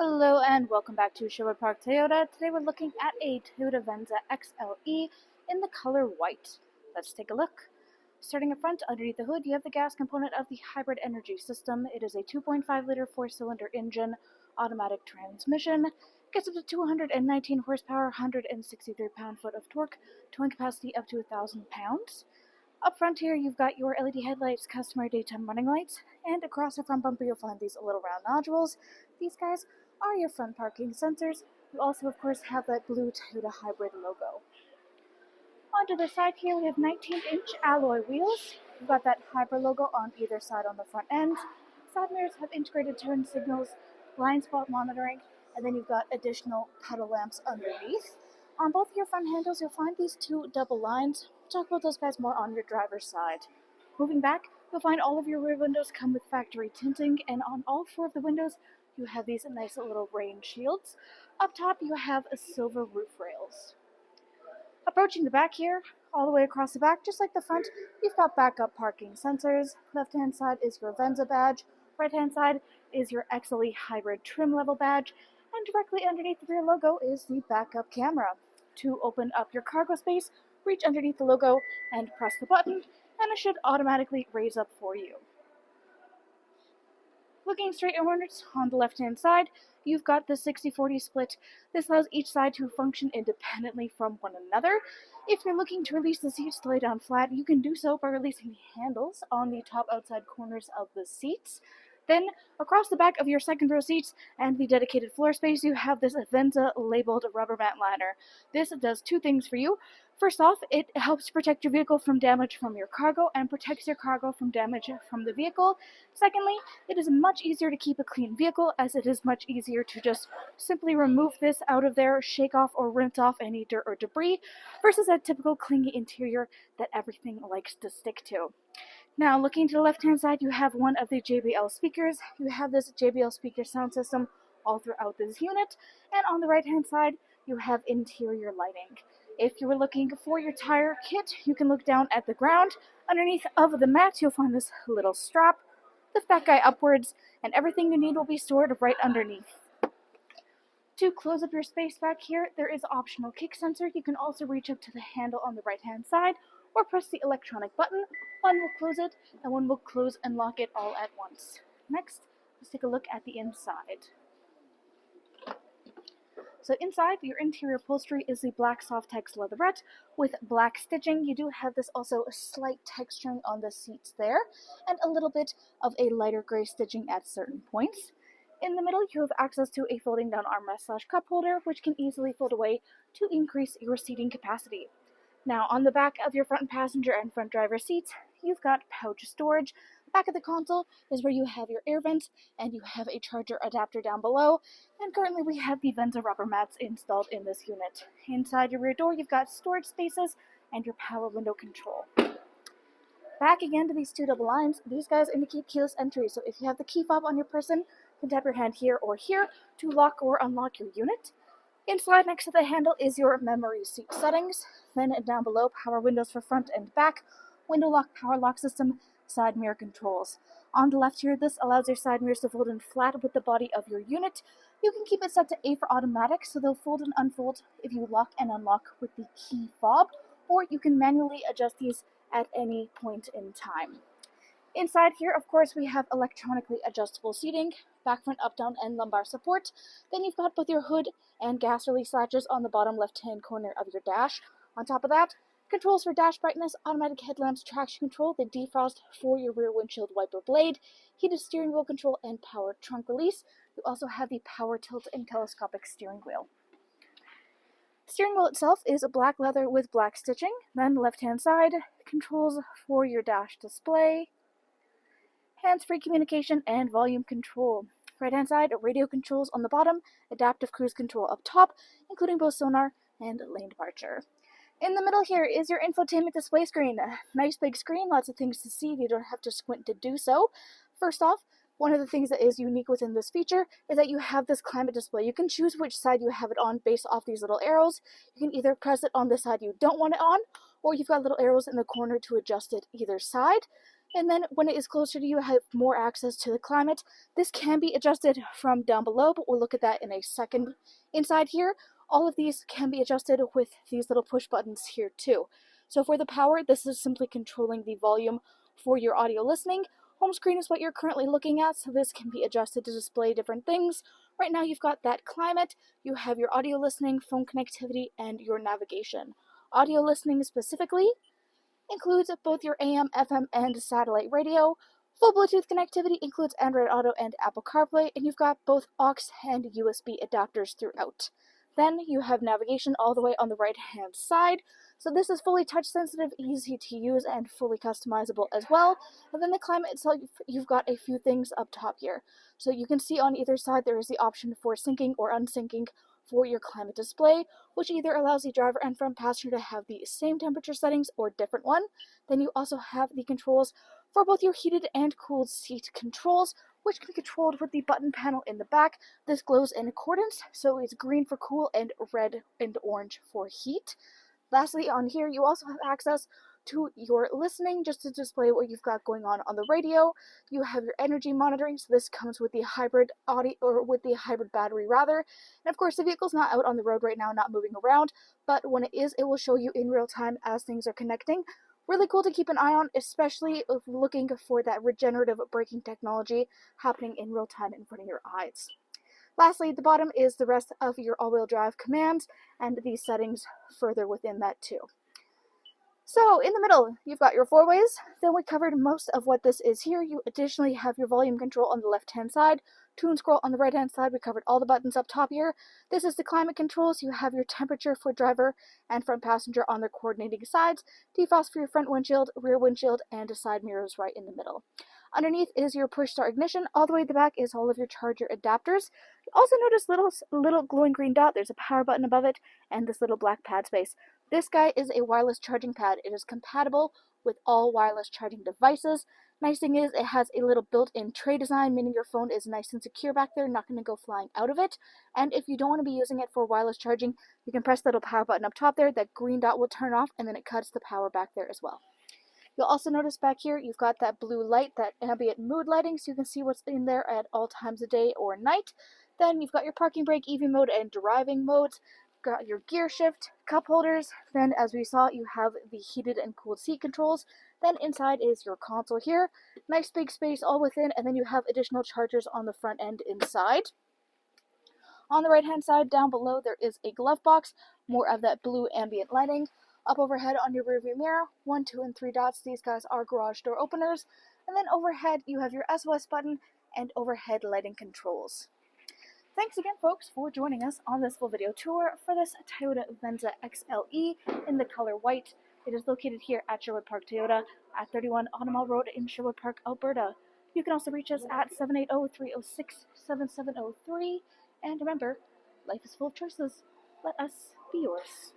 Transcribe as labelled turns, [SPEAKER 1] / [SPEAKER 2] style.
[SPEAKER 1] Hello and welcome back to Sherwood Park Toyota. Today we're looking at a Toyota Venza XLE in the color white. Let's take a look. Starting up front, underneath the hood, you have the gas component of the hybrid energy system. It is a 2.5-liter four-cylinder engine, automatic transmission. Gets up to 219 horsepower, 163 pound-foot of torque, towing capacity up to 1,000 pounds. Up front here, you've got your LED headlights, customary daytime running lights, and across the front bumper you'll find these little round nodules. These guys are your front parking sensors. You also, of course, have that blue Toyota hybrid logo. Onto the side here, we have 19-inch alloy wheels. You've got that hybrid logo on either side on the front end. Side mirrors have integrated turn signals, blind spot monitoring, and then you've got additional pedal lamps underneath. On both your front handles, you'll find these two double lines. We'll talk about those guys more on your driver's side. Moving back, you'll find all of your rear windows come with factory tinting, and on all four of the windows, you have these nice little rain shields. Up top, you have silver roof rails. Approaching the back here, all the way across the back, just like the front, you've got backup parking sensors. Left-hand side is your Venza badge. Right-hand side is your XLE hybrid trim level badge. And directly underneath the rear logo is the backup camera. To open up your cargo space, reach underneath the logo and press the button, and it should automatically raise up for you. Looking straight inwards on the left-hand side, you've got the 60-40 split. This allows each side to function independently from one another. If you're looking to release the seats to lay down flat, you can do so by releasing the handles on the top outside corners of the seats. Then, across the back of your second row seats and the dedicated floor space, you have this Venza labeled rubber mat liner. This does two things for you. First off, it helps protect your vehicle from damage from your cargo and protects your cargo from damage from the vehicle. Secondly, it is much easier to keep a clean vehicle, as it is much easier to just simply remove this out of there, shake off or rinse off any dirt or debris, versus a typical clingy interior that everything likes to stick to. Now, looking to the left-hand side, you have one of the JBL speakers. You have this JBL speaker sound system all throughout this unit. And on the right-hand side, you have interior lighting. If you were looking for your tire kit, you can look down at the ground. Underneath of the mat, you'll find this little strap. Lift that guy upwards, and everything you need will be stored right underneath. To close up your space back here, there is optional kick sensor. You can also reach up to the handle on the right-hand side, or press the electronic button. One will close it, and one will close and lock it all at once. Next, let's take a look at the inside. So inside, your interior upholstery is the black Softex leatherette with black stitching. You do have this also a slight texturing on the seats there, and a little bit of a lighter gray stitching at certain points. In the middle, you have access to a folding down armrest / cup holder, which can easily fold away to increase your seating capacity. Now, on the back of your front passenger and front driver seats, you've got pouch storage. Back of the console is where you have your air vents, and you have a charger adapter down below. And currently we have the Venza rubber mats installed in this unit. Inside your rear door, you've got storage spaces and your power window control. Back again to these two double lines. These guys indicate keyless entry, so if you have the key fob on your person, you can tap your hand here or here to lock or unlock your unit. Inside, next to the handle, is your memory seat settings. Then down below, power windows for front and back, window lock, power lock system, side mirror controls. On the left here, this allows your side mirrors to fold in flat with the body of your unit. You can keep it set to A for automatic, so they'll fold and unfold if you lock and unlock with the key fob, or you can manually adjust these at any point in time. Inside here, of course, we have electronically adjustable seating, back, front, up, down, and lumbar support. Then you've got both your hood and gas release latches on the bottom left-hand corner of your dash. On top of that, controls for dash brightness, automatic headlamps, traction control, the defrost for your rear windshield wiper blade, heated steering wheel control, and power trunk release. You also have the power tilt and telescopic steering wheel. The steering wheel itself is black leather with black stitching. Then left-hand side, controls for your dash display, hands-free communication, and volume control. Right-hand side, radio controls on the bottom, adaptive cruise control up top, including both sonar and lane departure. In the middle here is your infotainment display screen. Nice big screen, lots of things to see. You don't have to squint to do so. First off, one of the things that is unique within this feature is that you have this climate display. You can choose which side you have it on based off these little arrows. You can either press it on the side you don't want it on, or you've got little arrows in the corner to adjust it either side. And then when it is closer to you, have more access to the climate. This can be adjusted from down below, but we'll look at that in a second. Inside here, all of these can be adjusted with these little push buttons here too. So for the power, this is simply controlling the volume for your audio listening. Home screen is what you're currently looking at, so this can be adjusted to display different things. Right now you've got that climate, you have your audio listening, phone connectivity, and your navigation. Audio listening specifically includes both your AM, FM, and satellite radio. Full Bluetooth connectivity includes Android Auto and Apple CarPlay, and you've got both aux and USB adapters throughout. Then you have navigation all the way on the right-hand side. So this is fully touch sensitive, easy to use, and fully customizable as well. And then the climate itself, you've got a few things up top here. So you can see on either side there is the option for syncing or unsyncing for your climate display, which either allows the driver and front passenger to have the same temperature settings or different one. Then you also have the controls for both your heated and cooled seat controls, which can be controlled with the button panel in the back. This glows in accordance, so it's green for cool and red and orange for heat. Lastly, on here, you also have access to your listening, just to display what you've got going on the radio. You have your energy monitoring, so this comes with the hybrid audio, or with the hybrid battery rather. And of course, the vehicle's not out on the road right now, not moving around, but when it is, it will show you in real time as things are connecting. Really cool to keep an eye on, especially if looking for that regenerative braking technology happening in real time in front of your eyes. Lastly, at the bottom is the rest of your all-wheel drive commands and the settings further within that too. So in the middle, you've got your four ways. Then we covered most of what this is here. You additionally have your volume control on the left-hand side, tune scroll on the right-hand side. We covered all the buttons up top here. This is the climate controls. You have your temperature for driver and front passenger on their coordinating sides, defrost for your front windshield, rear windshield, and side mirrors right in the middle. Underneath is your push start ignition. All the way at the back is all of your charger adapters. You also notice little glowing green dot. There's a power button above it and this little black pad space. This guy is a wireless charging pad. It is compatible with all wireless charging devices. Nice thing is it has a little built-in tray design, meaning your phone is nice and secure back there, not going to go flying out of it. And if you don't want to be using it for wireless charging, you can press the little power button up top there. That green dot will turn off, and then it cuts the power back there as well. You'll also notice back here you've got that blue light, that ambient mood lighting, so you can see what's in there at all times of day or night. Then you've got your parking brake, EV mode, and driving modes. You've got your gear shift, cup holders. Then, as we saw, you have the heated and cooled seat controls. Then inside is your console here. Nice big space all within, and then you have additional chargers on the front end inside. On the right-hand side, down below, there is a glove box, more of that blue ambient lighting. Up overhead on your rearview mirror, 1, 2, and 3 dots. These guys are garage door openers. And then overhead, you have your SOS button and overhead lighting controls. Thanks again, folks, for joining us on this full video tour for this Toyota Venza XLE in the color white. It is located here at Sherwood Park Toyota at 31 Automall Road in Sherwood Park, Alberta. You can also reach us at 780-306-7703. And remember, life is full of choices. Let us be yours.